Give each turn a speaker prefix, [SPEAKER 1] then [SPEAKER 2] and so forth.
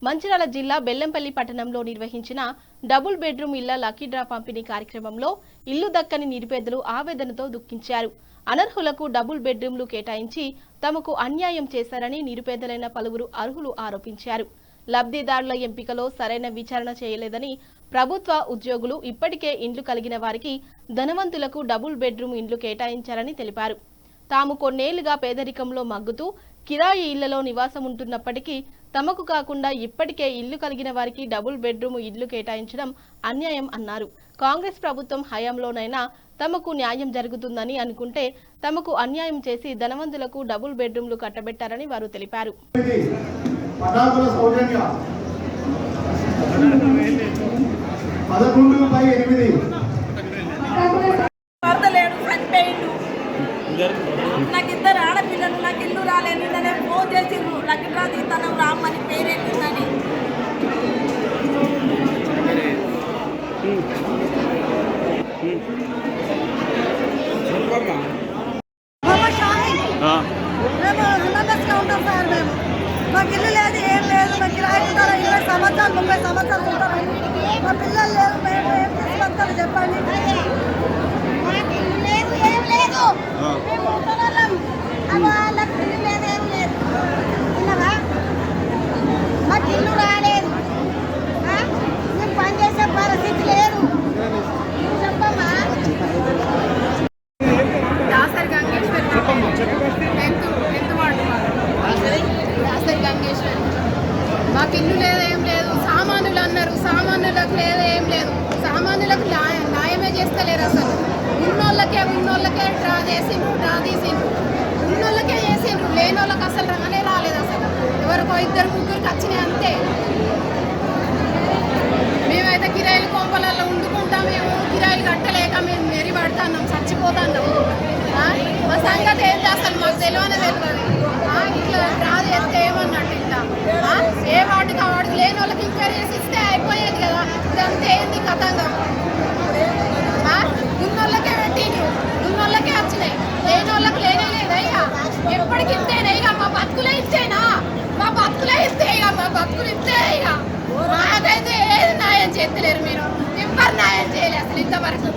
[SPEAKER 1] మంచిర్యాల జిల్లా బెల్లంపల్లి పట్టణంలో నిర్వహించిన డబుల్ బెడ్రూమ్ ఇళ్ల లక్కీ డ్రా పంపిణీ కార్యక్రమంలో ఇల్లు దక్కని నిరుపేదలు ఆవేదనతో దుఃఖించారు. అనర్హులకు డబుల్ బెడ్రూమ్లు కేటాయించి తమకు అన్యాయం చేశారని నిరుపేదలైన పలువురు అర్హులు ఆరోపించారు. లబ్ధిదారుల ఎంపికలో సరైన విచారణ చేయలేదని, ప్రభుత్వ ఉద్యోగులు ఇప్పటికే ఇండ్లు కలిగిన వారికి ధనవంతులకు డబుల్ బెడ్రూమ్ ఇండ్లు కేటాయించారని తెలిపారు. తాము కొన్నేళ్లుగా పేదరికంలో మగ్గుతూ కిరాయి ఇళ్లలో నివాసం ఉంటున్నప్పటికీ తమకు కాకుండా ఇప్పటికే ఇల్లు కలిగిన వారికి డబుల్ బెడ్రూమ్ ఇల్లు కేటాయించడం అన్యాయం అన్నారు. కాంగ్రెస్ ప్రభుత్వం హయాంలోనైనా తమకు న్యాయం జరుగుతుందని అనుకుంటే తమకు అన్యాయం చేసి ధనవంతులకు డబుల్ బెడ్రూమ్లు కట్టబెట్టారని వారు తెలిపారు.
[SPEAKER 2] నాకు ఇద్దరు ఆడపిల్లలు, నాకు ఇల్లు రాలేదు. నిన్ననే ఫోన్ చేసిండ్రు లక్కీ డ్రా తీస్తాను రామ్మని, పేరేంటుందని. ఉంటాం సార్ మేము. మాకు ఇల్లు లేదు, ఏం లేదు. మాకు కిరాయి ఉంటారు 20 సంవత్సరాలు 30 సంవత్సరాలు ఉంటారు. మా పిల్లలు లేదు, మేము ఏం తీసుకొస్తాను చెప్పండి. మాకు ఇల్లు రాలేదు, మేము పనిచేసే పరిస్థితి లేదు. చెప్పమ్మా. దాసరి గంగేశ్వరి, దాసరి గంగేశ్వరి. మాకు ఇల్లు లేదు, ఏం లేదు. సామాన్యులు అన్నారు, సామాన్యులకు లేదు, ఏం లేదు. సామాన్యులకు న్యాయమే చేస్తలేరు. అసలు ఉన్నోళ్ళకే డ్రా తీసిండ్రు. ఉన్నోళ్ళకే చేసిండ్రు, లేని వాళ్ళకి అసలు రానే రాలేదు. అసలు ఎవరికో 2 ముగ్గురికి వచ్చినాయి అంతే. మేమైతే కిరాయిలు కొంపలలో వండుకుంటాం, మేము కిరాయిలు కట్టలేక మేము మెరిపడుతున్నాం, చచ్చిపోతున్నాం. మా సంగతి ఏంటి అసలు మాకు తెలియనే తెలియదు. ఇట్లా డ్రా చేస్తే ఏమన్నట్టు ఇట్లా ఏ వాటికి ఆ వాటికి లేని వాళ్ళకి ఎంక్వైరీ చేసి ఇస్తే అయిపోయేది కదా. ఇదంతా ఏంది కథంగా. ఉన్నోళ్ళకే పెట్టిండ్రు, ఉన్నోళ్ళకే వచ్చినాయి, లేని వాళ్ళకి లేనే లేదా. ఇక ఎప్పటికి ఇస్తేనే, ఇక మా బతుకులే ఇస్తేనా, మా బతుకులే ఇస్తే, ఇక మా బతుకులు ఇస్తే. ఇక మాకైతే ఏది న్యాయం చేస్తలేరు, మీరు ఎవ్వరు న్యాయం చేయలేదు అసలు ఇంతవరకు.